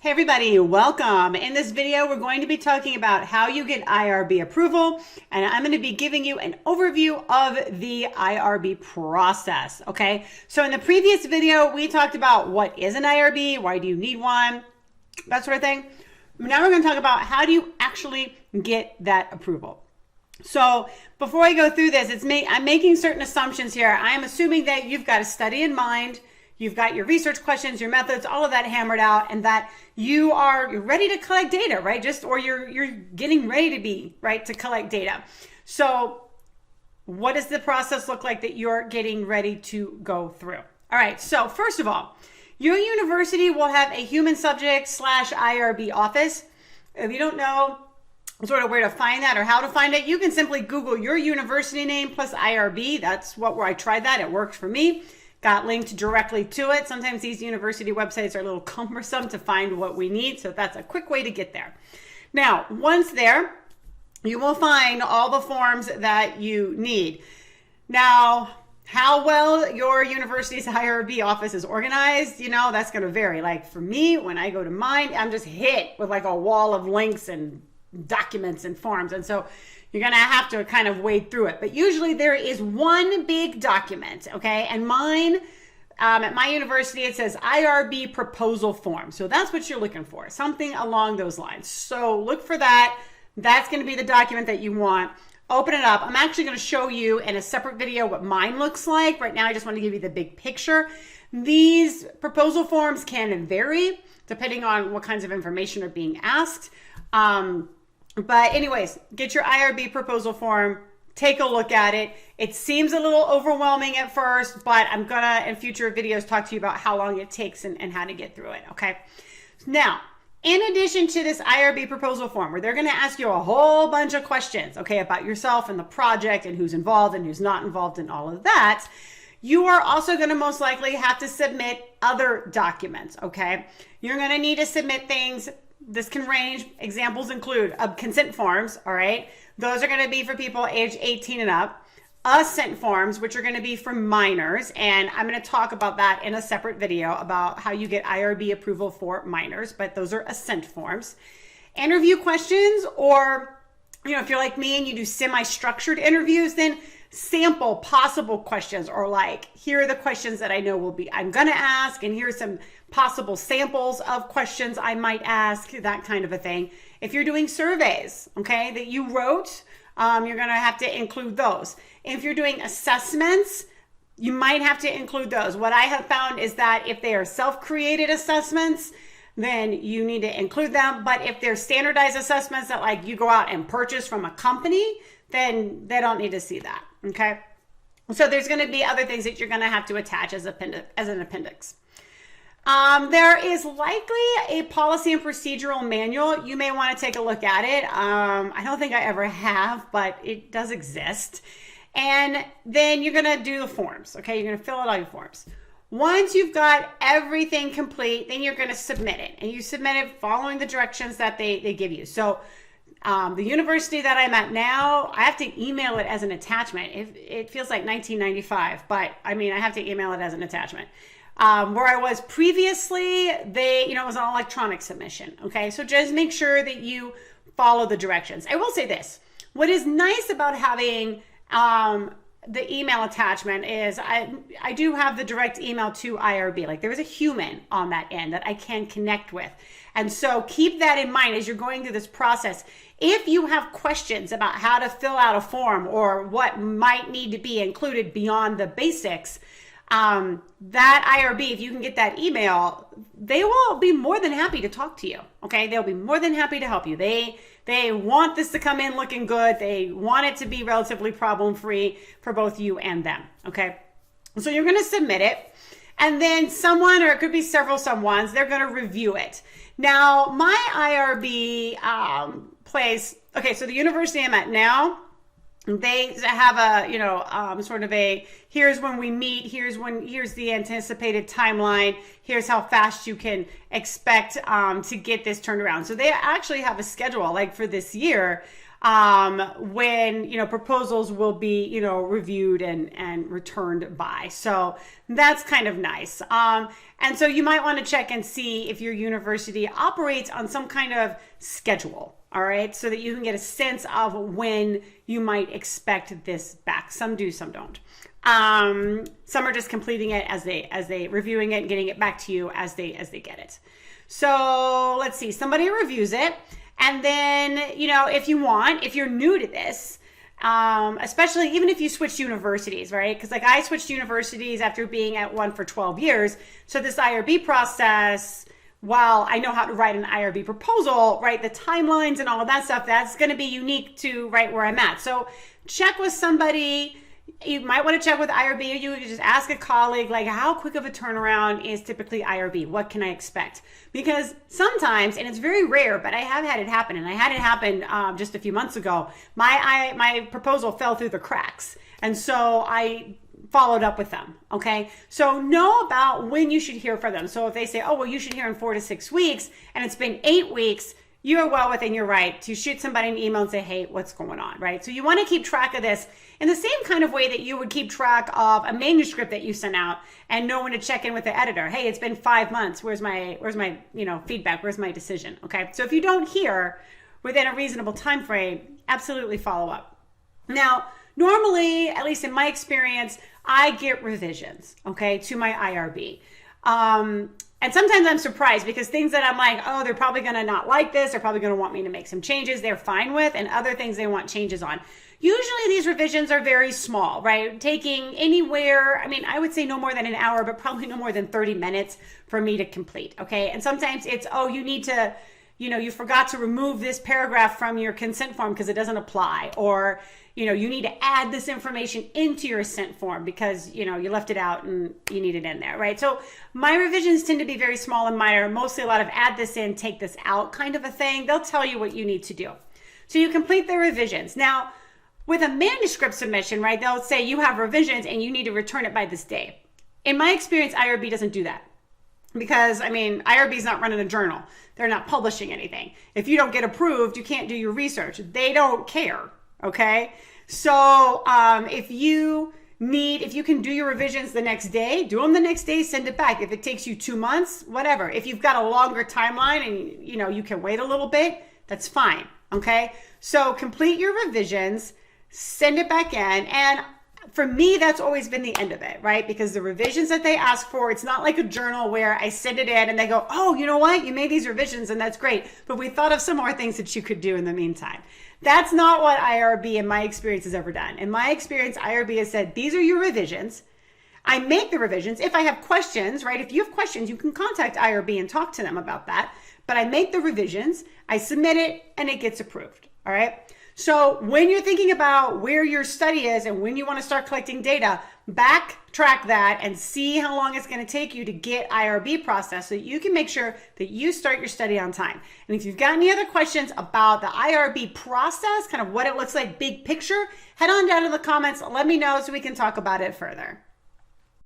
Hey everybody, welcome. In this video, we're going to be talking about how you get IRB approval, and I'm going to be giving you an overview of the IRB process, okay? So in the previous video, we talked about what is an IRB, why do you need one, that sort of thing. Now we're going to talk about how do you actually get that approval. So before I go through this, I'm making certain assumptions here. I am assuming that you've got a study in mind, you've got your research questions, your methods, all of that hammered out, and that you're ready to collect data, right? Or you're getting ready to be, right, to collect data. So what does the process look like that you're getting ready to go through? All right, so first of all, your university will have a human subject / IRB office. If you don't know sort of where to find that or how to find it, you can simply Google your university name plus IRB. That's where I tried that. It worked for me. Got linked directly to it. Sometimes these university websites are a little cumbersome to find what we need, so that's a quick way to get there. Now, once there, you will find all the forms that you need. Now, how well your university's IRB office is organized, that's going to vary. Like for me, when I go to mine, I'm just hit with like a wall of links and documents and forms, and so you're going to have to kind of wade through it. But usually there is one big document, okay? And mine, at my university, it says IRB proposal form. So that's what you're looking for, something along those lines. So look for that. That's going to be the document that you want. Open it up. I'm actually going to show you in a separate video what mine looks like. Right now, I just want to give you the big picture. These proposal forms can vary depending on what kinds of information are being asked. But anyways, get your IRB proposal form, take a look at it. It seems a little overwhelming at first, but I'm gonna, in future videos, talk to you about how long it takes and how to get through it, okay? Now, in addition to this IRB proposal form, where they're gonna ask you a whole bunch of questions, okay, about yourself and the project and who's involved and who's not involved in all of that, you are also gonna most likely have to submit other documents, okay? You're gonna need to submit things. This can range. Examples include consent forms, all right? Those are going to be for people age 18 and up. Assent forms, which are going to be for minors, and I'm going to talk about that in a separate video about how you get IRB approval for minors, but those are assent forms. Interview questions, or if you're like me and you do semi-structured interviews, then sample possible questions, or like, here are the questions that I know I'm going to ask, and here's some possible samples of questions I might ask, that kind of a thing. If you're doing surveys, okay, that you wrote, you're going to have to include those. If you're doing assessments, you might have to include those. What I have found is that if they are self-created assessments, then you need to include them. But if they're standardized assessments that like you go out and purchase from a company, then they don't need to see that, okay? So there's going to be other things that you're going to have to attach as an appendix. There is likely a policy and procedural manual. You may want to take a look at it. I don't think I ever have, but it does exist. And then you're going to do the forms, okay? You're going to fill out all your forms. Once you've got everything complete, then you're going to submit it. And you submit it following the directions that they give you. So the university that I'm at now, I have to email it as an attachment. It feels like 1995, but I have to email it as an attachment. Where I was previously, it was an electronic submission. Okay, so just make sure that you follow the directions. I will say this: what is nice about having the email attachment is I do have the direct email to IRB. Like there is a human on that end that I can connect with, and so keep that in mind as you're going through this process. If you have questions about how to fill out a form or what might need to be included beyond the basics, that IRB, if you can get that email, they will be more than happy to talk to you. Okay. They'll be more than happy to help you. They want this to come in looking good. They want it to be relatively problem-free for both you and them. Okay. So you're going to submit it, and then someone, or it could be several someones, they're going to review it. Now, my IRB, place, okay. So the university I'm at now, they have a, sort of a, here's when we meet, here's the anticipated timeline, here's how fast you can expect to get this turned around. So they actually have a schedule, like for this year, when, proposals will be, reviewed and returned by. So that's kind of nice. And so you might want to check and see if your university operates on some kind of schedule. All right, so that you can get a sense of when you might expect this back. Some do, some don't. Some are just completing it as they reviewing it and getting it back to you as they get it. So let's see, somebody reviews it, and then if you're new to this, especially even if you switched universities, right? Because like I switched universities after being at one for 12 years, so this IRB process, while I know how to write an IRB proposal, right, the timelines and all of that stuff, that's going to be unique to right where I'm at. So check with somebody. You might want to check with IRB, or you could just ask a colleague, like, how quick of a turnaround is typically IRB? What can I expect? Because sometimes, and it's very rare, but I have had it happen, and I had it happen just a few months ago. My proposal fell through the cracks, and so I followed up with them. Okay. So know about when you should hear from them. So if they say, oh, well, you should hear in 4 to 6 weeks, and it's been 8 weeks, you are well within your right to shoot somebody an email and say, hey, what's going on, right? So you want to keep track of this in the same kind of way that you would keep track of a manuscript that you sent out and know when to check in with the editor. Hey, it's been 5 months. Where's my feedback? Where's my decision? Okay. So if you don't hear within a reasonable time frame, absolutely follow up. Now, normally, at least in my experience, I get revisions, okay, to my IRB. And sometimes I'm surprised because things that I'm like, oh, they're probably going to not like this. They're probably going to want me to make some changes. They're fine with, and other things they want changes on. Usually these revisions are very small, right? Taking anywhere, I would say no more than an hour, but probably no more than 30 minutes for me to complete, okay? And sometimes it's, oh, you need to, you forgot to remove this paragraph from your consent form because it doesn't apply, or you need to add this information into your consent form because, you left it out and you need it in there, right? So my revisions tend to be very small and minor, mostly a lot of add this in, take this out kind of a thing. They'll tell you what you need to do. So you complete the revisions. Now, with a manuscript submission, right, they'll say you have revisions and you need to return it by this day. In my experience, IRB doesn't do that. Because, IRB is not running a journal. They're not publishing anything. If you don't get approved, you can't do your research. They don't care, okay? So if you can do your revisions the next day, do them the next day, send it back. If it takes you 2 months, whatever. If you've got a longer timeline and, you can wait a little bit, that's fine, okay? So complete your revisions, send it back in, and for me, that's always been the end of it, right? Because the revisions that they ask for, it's not like a journal where I send it in and they go, oh, you know what? You made these revisions and that's great, but we thought of some more things that you could do in the meantime. That's not what IRB in my experience has ever done. In my experience, IRB has said, these are your revisions. I make the revisions. If I have questions, right? If you have questions, you can contact IRB and talk to them about that. But I make the revisions, I submit it, and it gets approved, all right? So when you're thinking about where your study is and when you want to start collecting data, backtrack that and see how long it's going to take you to get IRB processed so that you can make sure that you start your study on time. And if you've got any other questions about the IRB process, kind of what it looks like, big picture, head on down to the comments. Let me know so we can talk about it further.